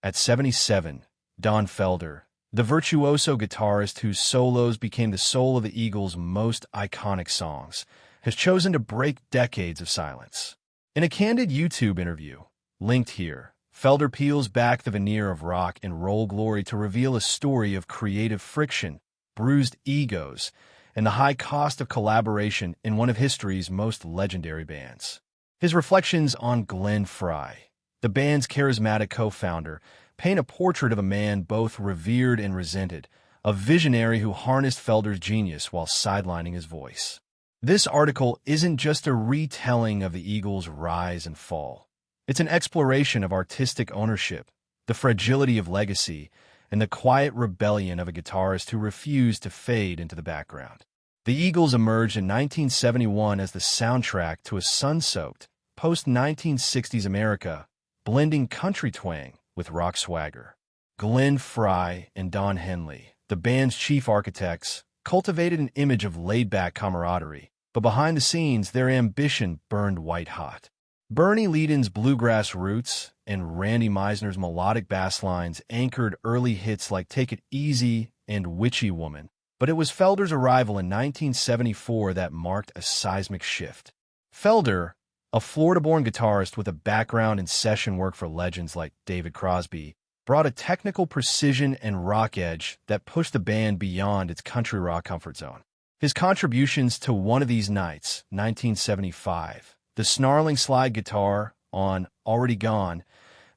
At 77, Don Felder, the virtuoso guitarist whose solos became the soul of the Eagles' most iconic songs, has chosen to break decades of silence. In a candid YouTube interview, linked here, Felder peels back the veneer of rock and roll glory to reveal a story of creative friction, bruised egos, and the high cost of collaboration in one of history's most legendary bands. His reflections on Glenn Frey, the band's charismatic co-founder, paint a portrait of a man both revered and resented, a visionary who harnessed Felder's genius while sidelining his voice. This article isn't just a retelling of the Eagles' rise and fall. It's an exploration of artistic ownership, the fragility of legacy, and the quiet rebellion of a guitarist who refused to fade into the background. The Eagles emerged in 1971 as the soundtrack to a sun-soaked, post-1960s America, blending country twang with rock swagger. Glenn Frey and Don Henley, the band's chief architects, cultivated an image of laid-back camaraderie, but behind the scenes, their ambition burned white-hot. Bernie Leadon's bluegrass roots and Randy Meisner's melodic bass lines anchored early hits like Take It Easy and Witchy Woman, but it was Felder's arrival in 1974 that marked a seismic shift. Felder, a Florida-born guitarist with a background in session work for legends like David Crosby, brought a technical precision and rock edge that pushed the band beyond its country rock comfort zone. His contributions to One of These Nights, 1975, the snarling slide guitar on Already Gone,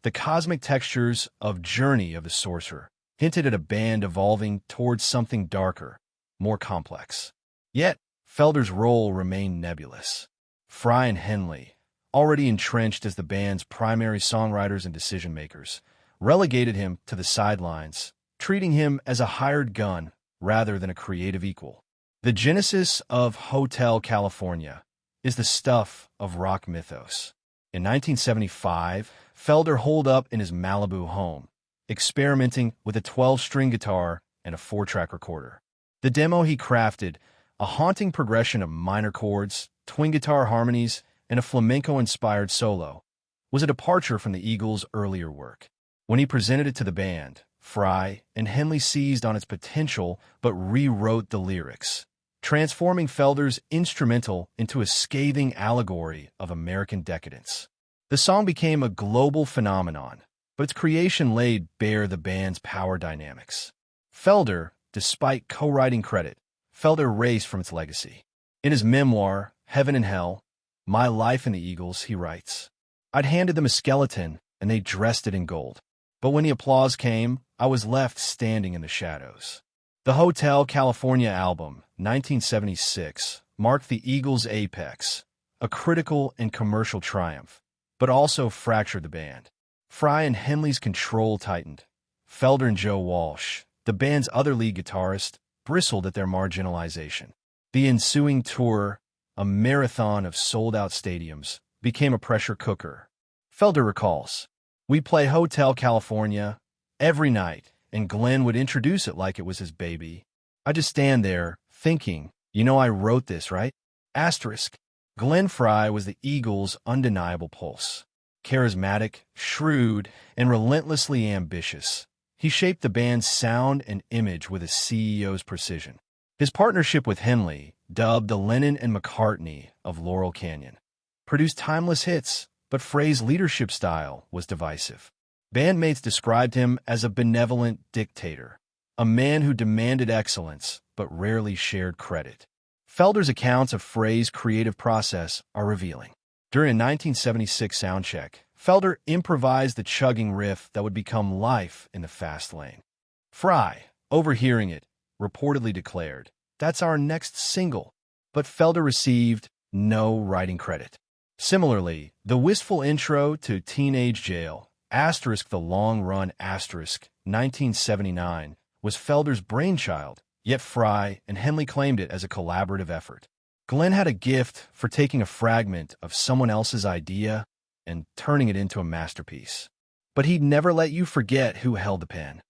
the cosmic textures of Journey of the Sorcerer, hinted at a band evolving towards something darker, more complex. Yet, Felder's role remained nebulous. Frey and Henley, already entrenched as the band's primary songwriters and decision-makers, relegated him to the sidelines, treating him as a hired gun rather than a creative equal. The genesis of Hotel California is the stuff of rock mythos. In 1975, Felder holed up in his Malibu home, experimenting with a 12-string guitar and a 4-track recorder. The demo he crafted, a haunting progression of minor chords, twin guitar harmonies, and a flamenco-inspired solo, was a departure from the Eagles' earlier work. When he presented it to the band, Frey and Henley seized on its potential but rewrote the lyrics, transforming Felder's instrumental into a scathing allegory of American decadence. The song became a global phenomenon, but its creation laid bare the band's power dynamics. Felder, despite co-writing credit, felt erased from its legacy. In his memoir, Heaven and Hell, My Life in the Eagles, he writes, "I'd handed them a skeleton, and they dressed it in gold. But when the applause came, I was left standing in the shadows." The Hotel California album, 1976, marked the Eagles' apex, a critical and commercial triumph, but also fractured the band. Frey and Henley's control tightened. Felder and Joe Walsh, the band's other lead guitarist, bristled at their marginalization. The ensuing tour, a marathon of sold-out stadiums, became a pressure cooker. Felder recalls, "We play Hotel California every night, and Glenn would introduce it like it was his baby. I just stand there, thinking, I wrote this, right?" Asterisk. Glenn Frey was the Eagles' undeniable pulse. Charismatic, shrewd, and relentlessly ambitious, he shaped the band's sound and image with a CEO's precision. His partnership with Henley, dubbed the Lennon and McCartney of Laurel Canyon, produced timeless hits, but Frey's leadership style was divisive. Bandmates described him as a benevolent dictator, a man who demanded excellence but rarely shared credit. Felder's accounts of Frey's creative process are revealing. During a 1976 soundcheck, Felder improvised the chugging riff that would become life in the fast lane. Frey, overhearing it, reportedly declared, "That's our next single," but Felder received no writing credit. Similarly, the wistful intro to Teenage Jail, the long run 1979, was Felder's brainchild, yet Frey and Henley claimed it as a collaborative effort. Glenn had a gift for taking a fragment of someone else's idea and turning it into a masterpiece. But he'd never let you forget who held the pen.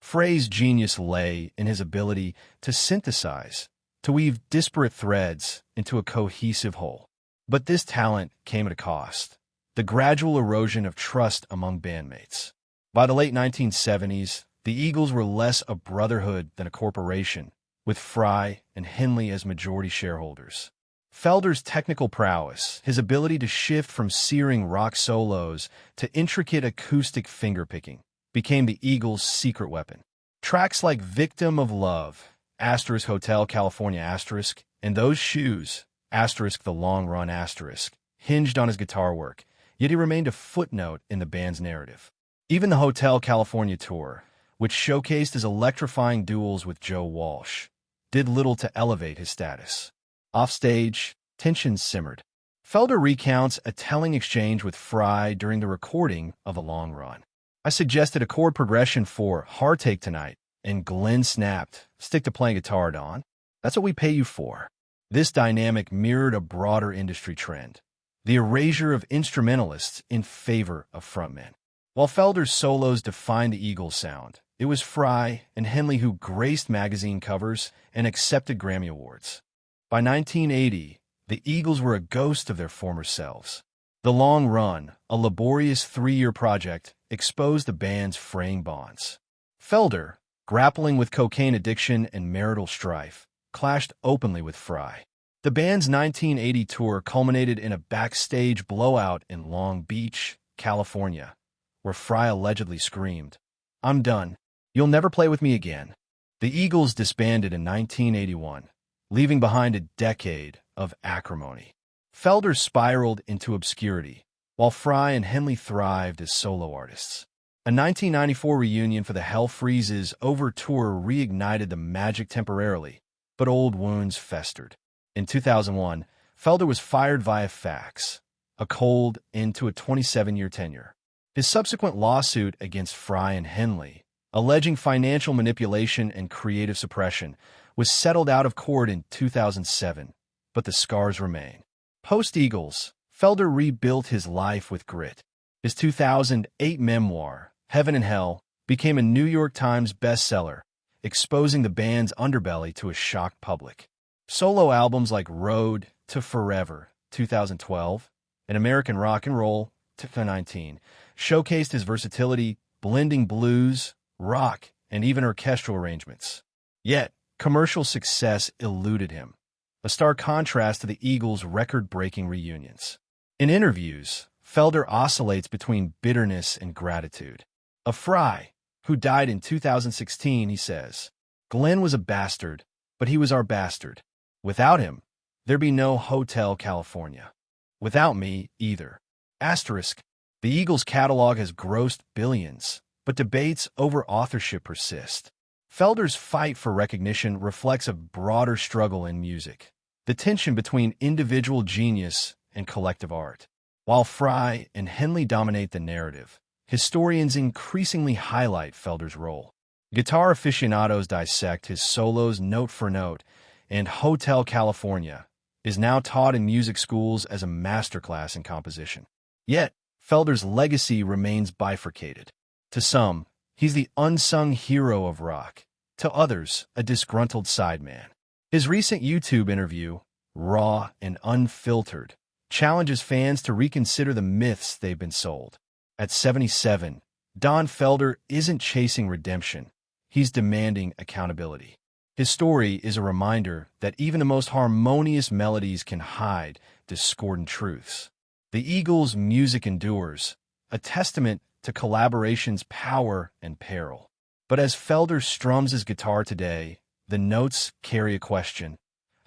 Frey's genius lay in his ability to synthesize, to weave disparate threads into a cohesive whole. But this talent came at a cost: the gradual erosion of trust among bandmates. By the late 1970s, the Eagles were less a brotherhood than a corporation, with Frey and Henley as majority shareholders. Felder's technical prowess, his ability to shift from searing rock solos to intricate acoustic fingerpicking, became the Eagles' secret weapon. Tracks like Victim of Love, ** Hotel California *, and Those Shoes, * The Long Run *, hinged on his guitar work, yet he remained a footnote in the band's narrative. Even the Hotel California tour, which showcased his electrifying duels with Joe Walsh, did little to elevate his status. Offstage, tensions simmered. Felder recounts a telling exchange with Frey during the recording of The Long Run. "I suggested a chord progression for Heartache Tonight, and Glenn snapped, 'Stick to playing guitar, Don. That's what we pay you for.'" This dynamic mirrored a broader industry trend, the erasure of instrumentalists in favor of frontmen. While Felder's solos defined the Eagles' sound, it was Frey and Henley who graced magazine covers and accepted Grammy Awards. By 1980, the Eagles were a ghost of their former selves. The Long Run, a laborious 3-year project, exposed the band's fraying bonds. Felder, grappling with cocaine addiction and marital strife, clashed openly with Frey. The band's 1980 tour culminated in a backstage blowout in Long Beach, California, where Frey allegedly screamed, "I'm done. You'll never play with me again." The Eagles disbanded in 1981, leaving behind a decade of acrimony. Felder spiraled into obscurity, while Frey and Henley thrived as solo artists. A 1994 reunion for the Hell Freezes Over tour reignited the magic temporarily, but old wounds festered. In 2001, Felder was fired via fax, a cold end to a 27-year tenure. His subsequent lawsuit against Frey and Henley, alleging financial manipulation and creative suppression, was settled out of court in 2007, but the scars remain. Post-Eagles, Felder rebuilt his life with grit. His 2008 memoir, Heaven and Hell, became a New York Times bestseller, exposing the band's underbelly to a shocked public. Solo albums like Road to Forever, 2012, and American Rock and Roll, 2019, showcased his versatility, blending blues, rock, and even orchestral arrangements. Yet, commercial success eluded him, a stark contrast to the Eagles' record-breaking reunions. In interviews, Felder oscillates between bitterness and gratitude. Of Frey, who died in 2016, he says, "Glenn was a bastard, but he was our bastard. Without him, there'd be no Hotel California. Without me, either." The Eagles' catalog has grossed billions, but debates over authorship persist. Felder's fight for recognition reflects a broader struggle in music, the tension between individual genius and collective art. While Frey and Henley dominate the narrative, historians increasingly highlight Felder's role. Guitar aficionados dissect his solos note for note, and Hotel California is now taught in music schools as a masterclass in composition. Yet, Felder's legacy remains bifurcated. To some, he's the unsung hero of rock. To others, a disgruntled sideman. His recent YouTube interview, Raw and Unfiltered, challenges fans to reconsider the myths they've been sold. At 77, Don Felder isn't chasing redemption. He's demanding accountability. His story is a reminder that even the most harmonious melodies can hide discordant truths. The Eagles' music endures, a testament to collaboration's power and peril. But as Felder strums his guitar today, the notes carry a question.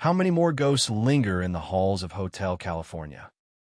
How many more ghosts linger in the halls of Hotel California?